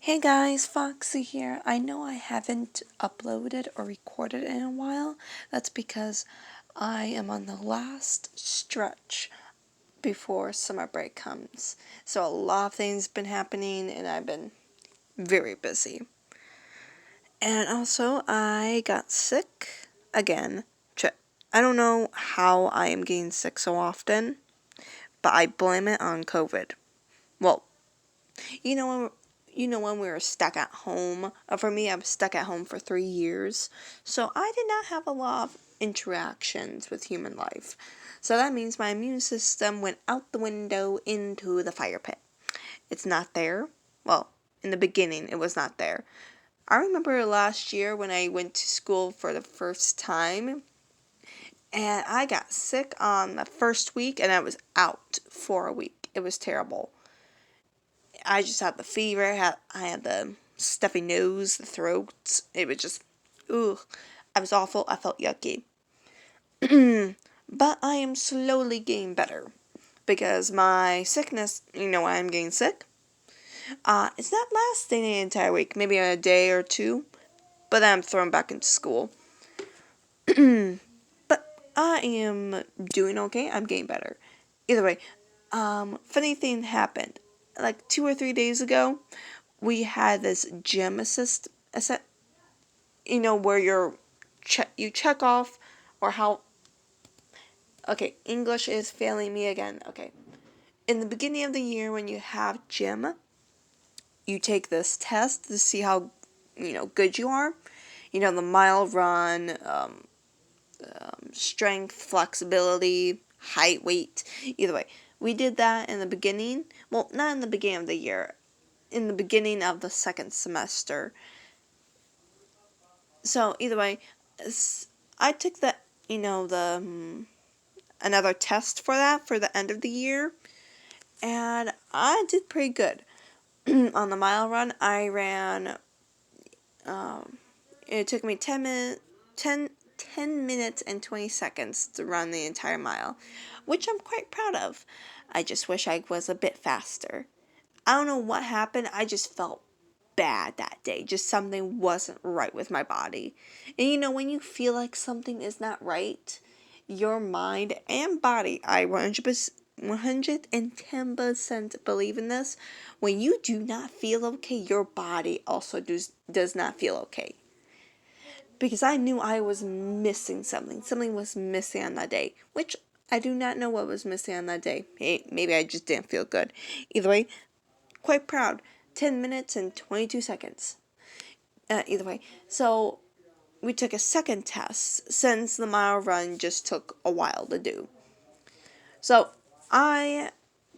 Hey guys, Foxy here. I know I haven't uploaded or recorded in a while. That's because I am on the last stretch before summer break comes. So a lot of things been happening and I've been very busy. And also I got sick again. I don't know how I am getting sick so often, but I blame it on COVID. Well, you know when when we were stuck at home. For me, I was stuck at home for 3 years, so I did not have a lot of interactions with human life. So that means my immune system went out the window into the fire pit. It's not there. Well, in the beginning, it was not there. I remember last year when I went to school for the first time, and I got sick on the first week, and I was out for a week. It was terrible. I just had the fever. I had the stuffy nose, the throat. It was just, ugh. I was awful. I felt yucky. But I am slowly getting better because my sickness, I'm getting sick. It's not lasting an entire week, maybe a day or two, but then I'm thrown back into school. But I am doing okay. I'm getting better. Either way, funny thing happened. Like 2 or 3 days ago, we had this gym assist, where you check off or how. Okay, English is failing me again. Okay, in the beginning of the year when you have gym, you take this test to see how good you are. The mile run, strength, flexibility, height, weight. Either way, we did that in the beginning. Well, not in the beginning of the year. In the beginning of the second semester. So either way, I took another test for that for the end of the year, and I did pretty good. On the mile run, I ran. It took me 10 minutes and 20 seconds to run the entire mile, which I'm quite proud of. I just wish I was a bit faster. I don't know what happened. I just felt bad that day. Just something wasn't right with my body. And when you feel like something is not right, your mind and body, I 110% believe in this. When you do not feel okay, your body also does not feel okay. Because I knew I was missing something. Something was missing on that day, which I do not know what was missing on that day. Maybe I just didn't feel good. Either way, quite proud. 10 minutes and 22 seconds. Either way. So, we took a second test since the mile run just took a while to do. So,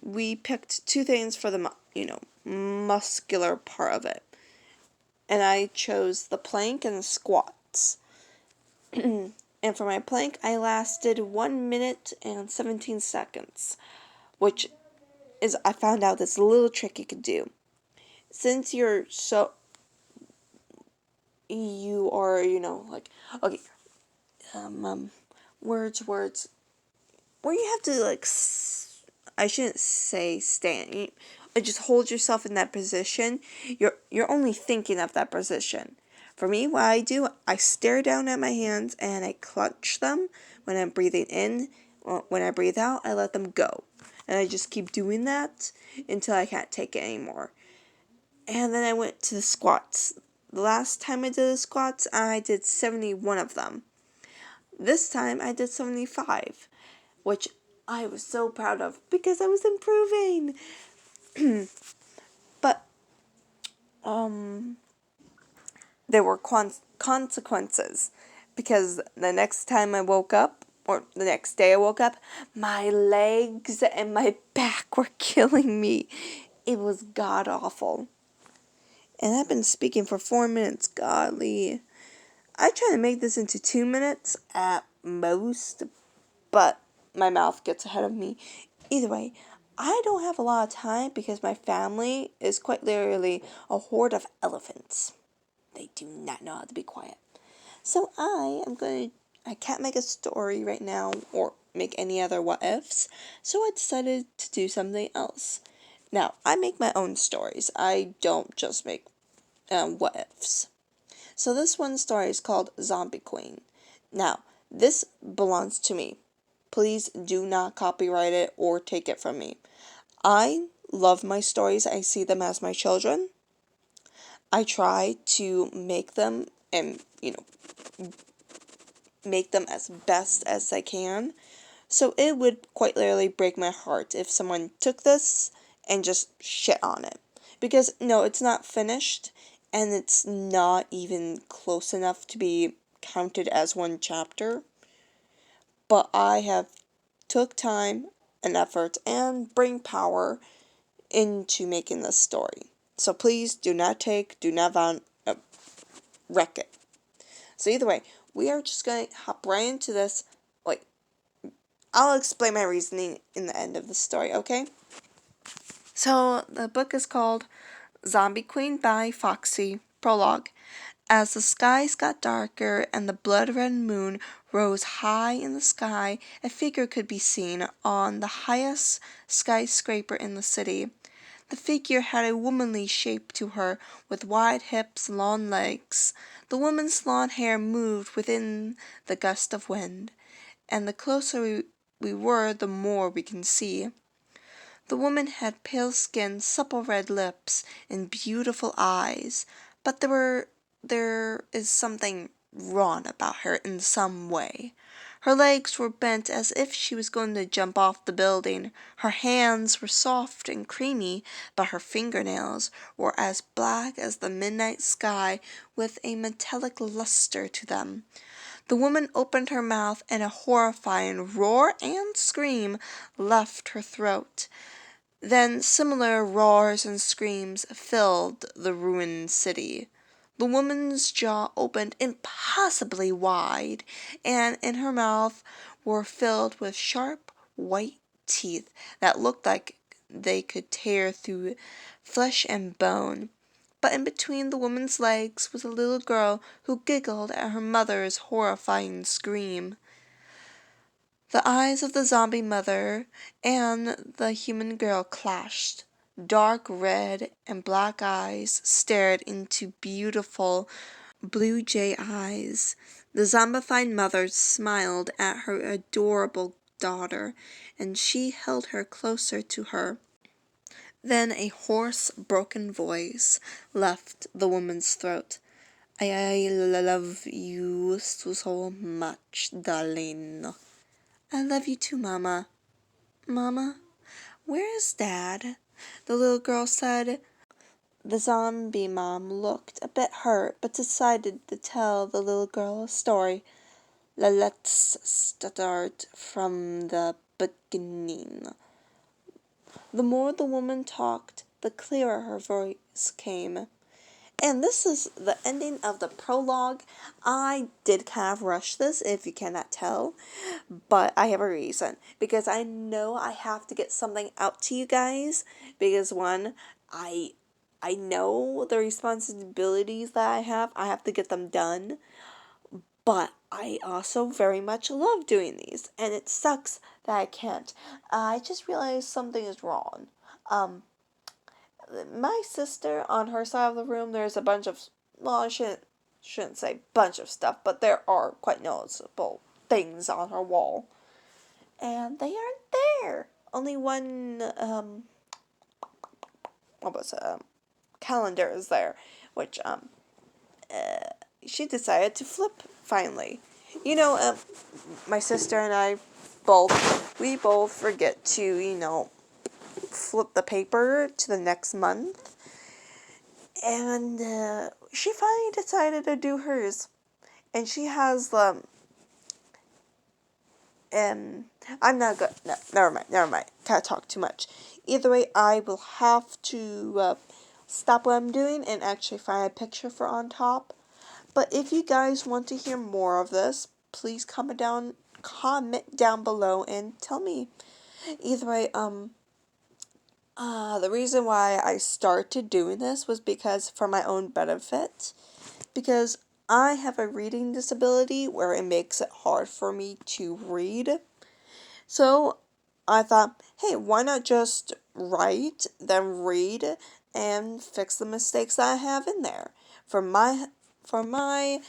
we picked two things for the, muscular part of it. And I chose the plank and the squats. And for my plank, I lasted 1 minute and 17 seconds, which is, I found out this little trick you could do. Since you are, like, okay, words, where you have to, like, I shouldn't say stand, just hold yourself in that position. You're only thinking of that position. For me, what I do, I stare down at my hands and I clutch them when I'm breathing in. When I breathe out, I let them go. And I just keep doing that until I can't take it anymore. And then I went to the squats. The last time I did the squats, I did 71 of them. This time I did 75, which I was so proud of because I was improving. But there were consequences because the next time I woke up, or the next day I woke up, my legs and my back were killing me. It was god awful. And I've been speaking for 4 minutes, godly. I try to make this into 2 minutes at most, but my mouth gets ahead of me. Either way, I don't have a lot of time because my family is quite literally a horde of elephants. They do not know how to be quiet. So I can't make a story right now or make any other what ifs, so I decided to do something else. Now, I make my own stories. I don't just make what ifs. So this one story is called Zombie Queen. Now, this belongs to me. Please do not copyright it or take it from me. I love my stories. I see them as my children. I try to make them and, make them as best as I can. So it would quite literally break my heart if someone took this and just shit on it. Because, no, it's not finished, and it's not even close enough to be counted as one chapter. But I have took time and effort and brain power into making this story. So please do not wreck it. So either way, we are just going to hop right into this. Wait, I'll explain my reasoning in the end of the story, okay? So the book is called Zombie Queen by Foxy, prologue. As the skies got darker and the blood-red moon rose high in the sky, a figure could be seen on the highest skyscraper in the city. The figure had a womanly shape to her, with wide hips and long legs. The woman's long hair moved within the gust of wind, and the closer we were, the more we can see. The woman had pale skin, supple red lips, and beautiful eyes, but there is something wrong about her in some way. Her legs were bent as if she was going to jump off the building. Her hands were soft and creamy, but her fingernails were as black as the midnight sky with a metallic luster to them. The woman opened her mouth and a horrifying roar and scream left her throat. Then similar roars and screams filled the ruined city. The woman's jaw opened impossibly wide, and in her mouth were filled with sharp, white teeth that looked like they could tear through flesh and bone. But in between the woman's legs was a little girl who giggled at her mother's horrifying scream. The eyes of the zombie mother and the human girl clashed. Dark red and black eyes stared into beautiful blue jay eyes. The zombified mother smiled at her adorable daughter, and she held her closer to her. Then a hoarse, broken voice left the woman's throat. I love you so much, darling. I love you too, Mama. Mama, where is Dad? The little girl said. The zombie mom looked a bit hurt, but decided to tell the little girl a story. Let's start from the beginning. The more the woman talked, the clearer her voice came. And this is the ending of the prologue. I did kind of rush this, if you cannot tell, but I have a reason. Because I know I have to get something out to you guys. Because one, I know the responsibilities that I have to get them done. But I also very much love doing these, and it sucks that I can't. I just realized something is wrong. My sister, on her side of the room, there's a bunch of, well, I shouldn't say bunch of stuff, but there are quite noticeable things on her wall. And they aren't there. Only one, calendar is there, which, she decided to flip, finally. My sister and I we both forget to, flip the paper to the next month. And she finally decided to do hers. And she has I'm not good. No, never mind. Can't talk too much. Either way, I will have to stop what I'm doing and actually find a picture for on top. But if you guys want to hear more of this, please comment down below and tell me. Either way, the reason why I started doing this was because for my own benefit. Because I have a reading disability where it makes it hard for me to read. So I thought, hey, why not just write, then read, and fix the mistakes that I have in there for my for my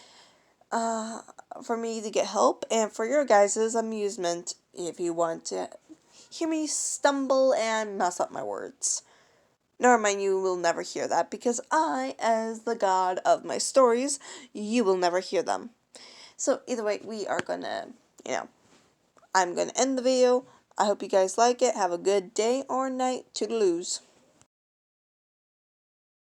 uh for me to get help and for your guys' amusement if you want to hear me stumble and mess up my words. Never mind, you will never hear that because I, as the god of my stories, you will never hear them. So either way, we are gonna, I'm gonna end the video. I hope you guys like it. Have a good day or night. Toodaloos.